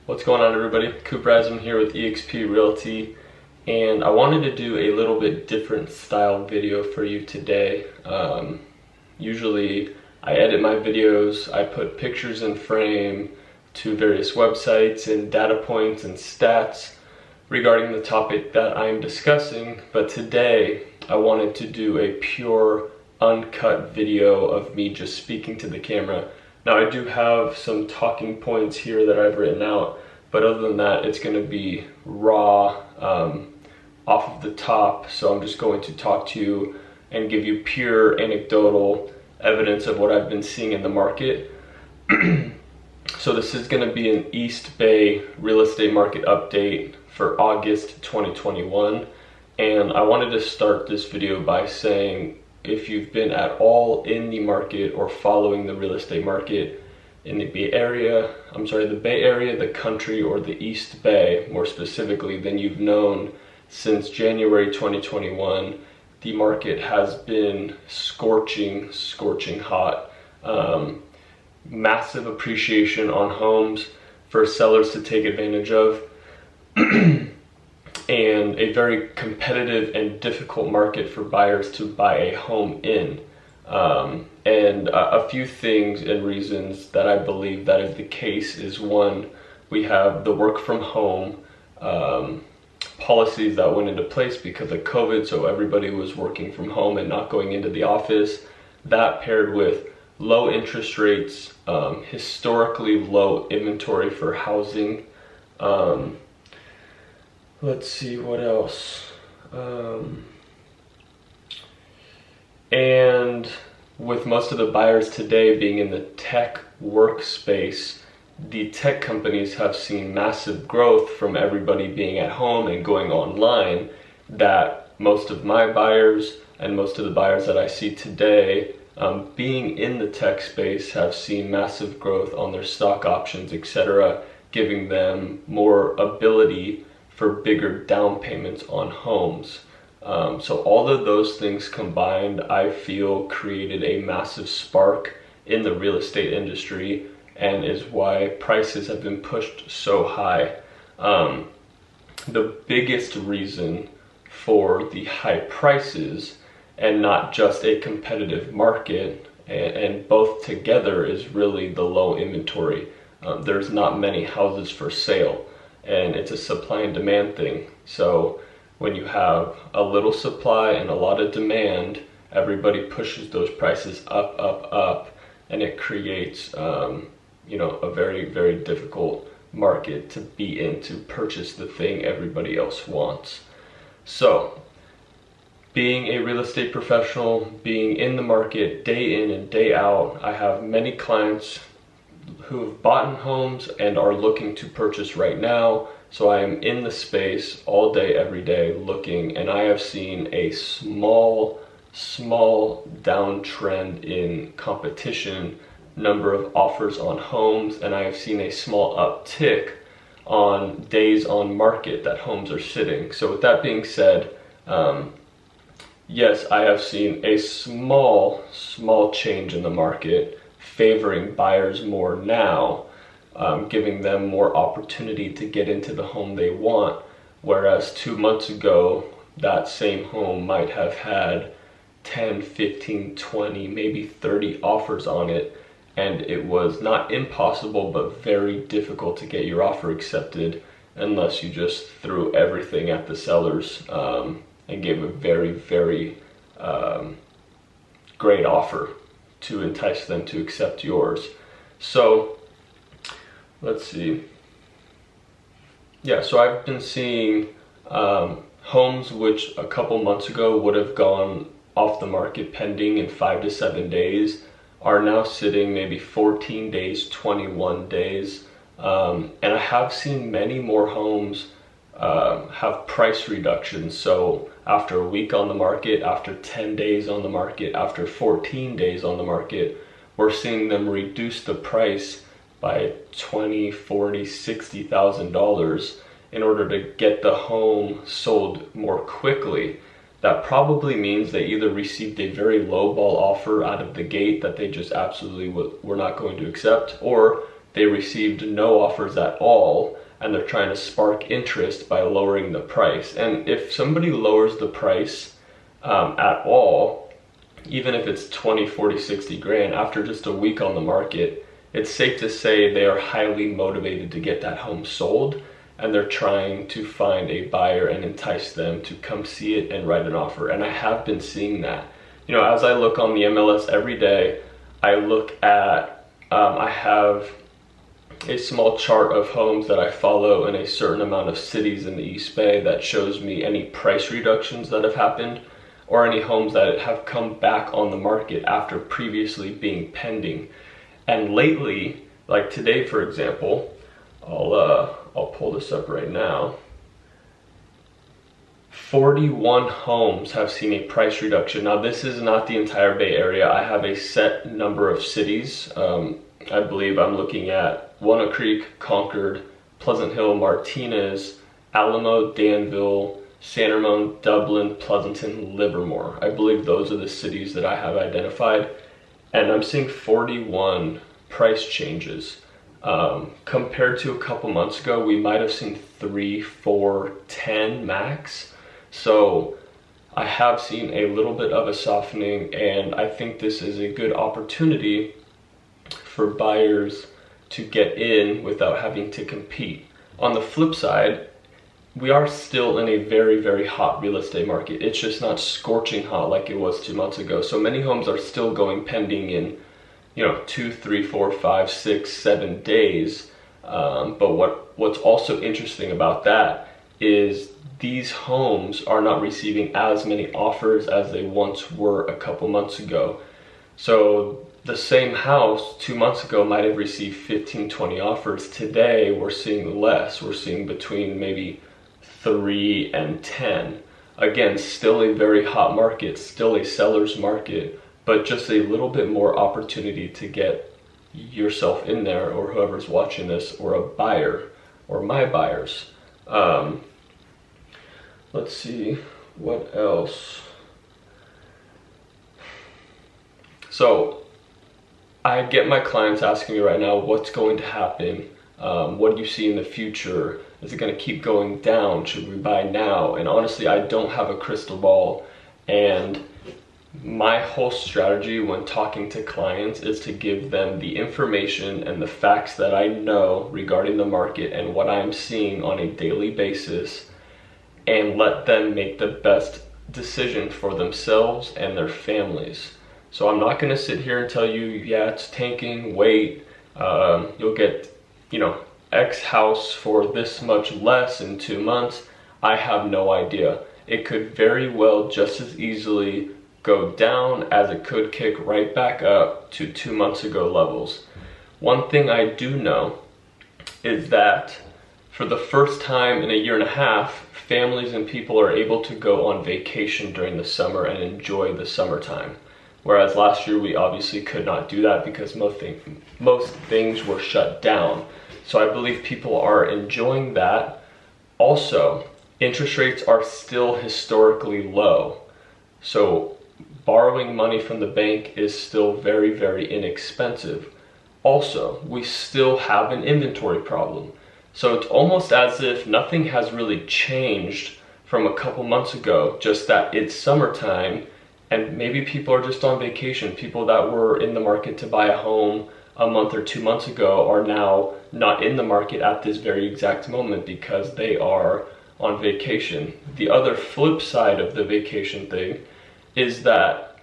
What's going on, everybody? Cooper Eisenmann here with eXp Realty, and I wanted to do a little bit different style video for you today. Usually I edit my videos, I put pictures in frame to various websites and data points and stats regarding the topic that I'm discussing, but today I wanted to do a pure uncut video of me just speaking to the camera. Now, I do have some talking points here that I've written out, but other than that, it's going to be raw, off of the top. So I'm just going to talk to you and give you pure anecdotal evidence of what I've been seeing in the market. So this is going to be an East Bay real estate market update for August 2021. And I wanted to start this video by saying, if you've been at all in the market or following the real estate market in the Bay Area, the country, or the East Bay more specifically, then you've known since January 2021, the market has been scorching hot. Massive appreciation on homes for sellers to take advantage of. And a very competitive and difficult market for buyers to buy a home in. And a few things and reasons that I believe that is the case is, one, we have the work from home policies that went into place because of COVID, so everybody was working from home and not going into the office. That paired with low interest rates, historically low inventory for housing. Let's see what else. And with most of the buyers today being in the tech workspace, the tech companies have seen massive growth from everybody being at home and going online, that most of my buyers and most of the buyers that I see today being in the tech space have seen massive growth on their stock options, etc., giving them more ability for bigger down payments on homes. So all of those things combined, I feel, created a massive spark in the real estate industry, and is why prices have been pushed so high. The biggest reason for the high prices, and not just a competitive market, and both together, is really the low inventory. There's not many houses for sale, and it's a supply and demand thing. So when you have a little supply and a lot of demand, everybody pushes those prices up, and it creates a very, very difficult market to be in, to purchase the thing everybody else wants. So being a real estate professional, being in the market day in and day out, I have many clients who have bought homes and are looking to purchase right now. So I am in the space all day, every day looking, and I have seen a small downtrend in competition, number of offers on homes, and I have seen a small uptick on days on market that homes are sitting. So with that being said, yes, I have seen a small change in the market, favoring buyers more now, giving them more opportunity to get into the home they want, whereas 2 months ago, that same home might have had 10, 15, 20, maybe 30 offers on it, and it was not impossible, but very difficult to get your offer accepted unless you just threw everything at the sellers and gave a very, very great offer to entice them to accept yours. So let's see. Yeah, so I've been seeing homes which a couple months ago would have gone off the market pending in 5 to 7 days are now sitting maybe 14 days, 21 days. And I have seen many more homes have price reductions. So after a week on the market, after 10 days on the market, after 14 days on the market, we're seeing them reduce the price by $20,000, $40,000, $60,000 in order to get the home sold more quickly. That probably means they either received a very low ball offer out of the gate that they just absolutely were not going to accept, or they received no offers at all, and they're trying to spark interest by lowering the price. And if somebody lowers the price at all, even if it's 20, 40, 60 grand, after just a week on the market, it's safe to say they are highly motivated to get that home sold, and they're trying to find a buyer and entice them to come see it and write an offer. And I have been seeing that. You know, as I look on the MLS every day, I look at, I have a small chart of homes that I follow in a certain amount of cities in the East Bay that shows me any price reductions that have happened, or any homes that have come back on the market after previously being pending. And lately, like today, for example, I'll pull this up right now. 41 homes have seen a price reduction. Now, this is not the entire Bay Area. I have a set number of cities. I believe I'm looking at Walnut Creek, Concord, Pleasant Hill, Martinez, Alamo, Danville, San Ramon, Dublin, Pleasanton, Livermore. I believe those are the cities that I have identified. And I'm seeing 41 price changes. Compared to a couple months ago, we might have seen 3, 4, 10 max. So I have seen a little bit of a softening, and I think this is a good opportunity for buyers to get in without having to compete. On the flip side, we are still in a very, very hot real estate market. It's just not scorching hot like it was 2 months ago. So many homes are still going pending in, 2, 3, 4, 5, 6, 7 days. But what's also interesting about that is these homes are not receiving as many offers as they once were a couple months ago. So the same house 2 months ago might have received 15, 20 offers. Today we're seeing less. We're seeing between maybe 3 and 10. Again, still a very hot market, still a seller's market, but just a little bit more opportunity to get yourself in there, or whoever's watching this, or a buyer, or my buyers. Let's see, what else? So I get my clients asking me right now, what's going to happen? What do you see in the future? Is it going to keep going down? Should we buy now? And honestly, I don't have a crystal ball. And my whole strategy when talking to clients is to give them the information and the facts that I know regarding the market and what I'm seeing on a daily basis, and let them make the best decision for themselves and their families. So I'm not going to sit here and tell you, yeah, it's tanking, wait, you'll get, X house for this much less in 2 months. I have no idea. It could very well just as easily go down as it could kick right back up to 2 months ago levels. One thing I do know is that for the first time in a year and a half, families and people are able to go on vacation during the summer and enjoy the summertime. Whereas last year we obviously could not do that because most things were shut down. So I believe people are enjoying that. Also, interest rates are still historically low. So borrowing money from the bank is still very, very inexpensive. Also, we still have an inventory problem. So it's almost as if nothing has really changed from a couple months ago, just that it's summertime and maybe people are just on vacation. People that were in the market to buy a home a month or 2 months ago are now not in the market at this very exact moment because they are on vacation. The other flip side of the vacation thing is that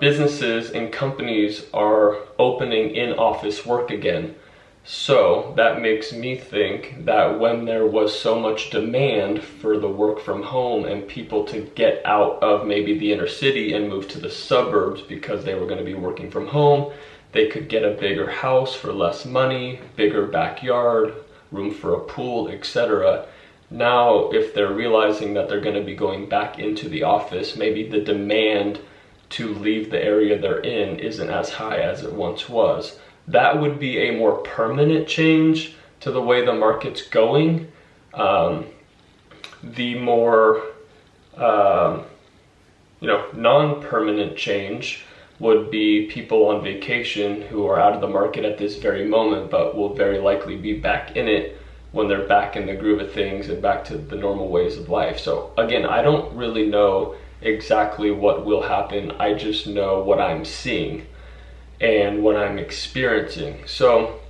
businesses and companies are opening in-office work again. So that makes me think that when there was so much demand for the work from home and people to get out of maybe the inner city and move to the suburbs because they were going to be working from home, they could get a bigger house for less money, bigger backyard, room for a pool, etc. Now, if they're realizing that they're going to be going back into the office, maybe the demand to leave the area they're in isn't as high as it once was. That would be a more permanent change to the way the market's going. The more, non-permanent change would be people on vacation who are out of the market at this very moment, but will very likely be back in it when they're back in the groove of things and back to the normal ways of life. So again, I don't really know exactly what will happen. I just know what I'm seeing and what I'm experiencing. So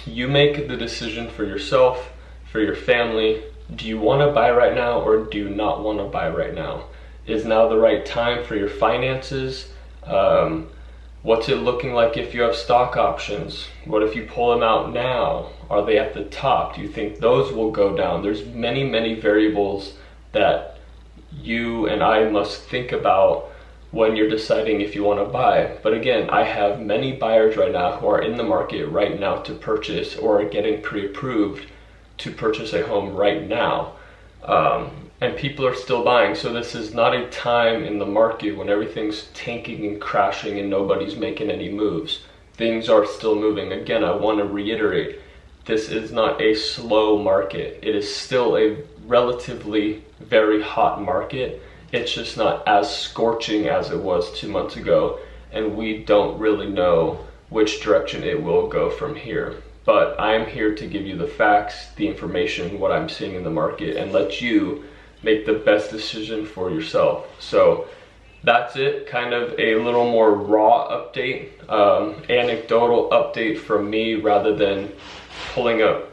you make the decision for yourself, for your family. Do you want to buy right now, or do you not want to buy right now? Is now the right time for your finances? What's it looking like if you have stock options? What if you pull them out now? Are they at the top? Do you think those will go down? There's many variables that you and I must think about when you're deciding if you want to buy. But again, I have many buyers right now who are in the market right now to purchase, or are getting pre-approved to purchase a home right now. And people are still buying. So this is not a time in the market when everything's tanking and crashing and nobody's making any moves. Things are still moving. Again, I want to reiterate, this is not a slow market. It is still a relatively very hot market. It's just not as scorching as it was 2 months ago, and we don't really know which direction it will go from here. But I'm here to give you the facts, the information, what I'm seeing in the market, and let you make the best decision for yourself. So that's it, kind of a little more raw update, anecdotal update from me, rather than pulling up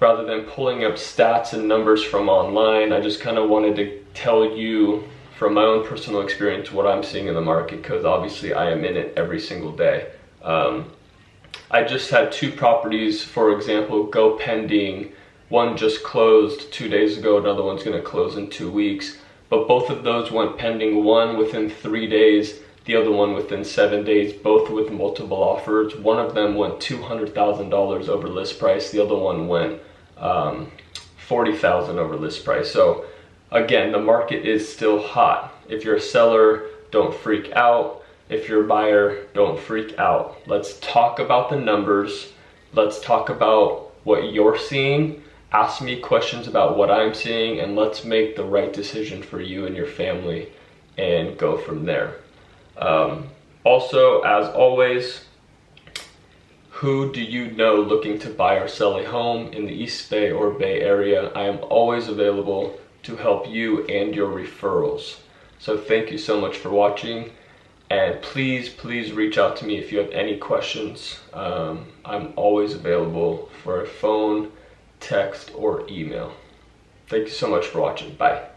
stats and numbers from online. I just kind of wanted to tell you from my own personal experience what I'm seeing in the market, because obviously I am in it every single day. I just had 2 properties, for example, go pending. One just closed 2 days ago, another one's going to close in 2 weeks. But both of those went pending, one within 3 days, the other one within 7 days, both with multiple offers. One of them went $200,000 over list price, the other one went $40,000 over list price. So again, the market is still hot. If you're a seller, don't freak out. If you're a buyer, don't freak out. Let's talk about the numbers. Let's talk about what you're seeing. Ask me questions about what I'm seeing, and let's make the right decision for you and your family and go from there. Also, as always, who do you know looking to buy or sell a home in the East Bay or Bay Area? I am always available to help you and your referrals. So thank you so much for watching, and please reach out to me if you have any questions. I'm always available for a phone, text, or email. Thank you so much for watching. Bye.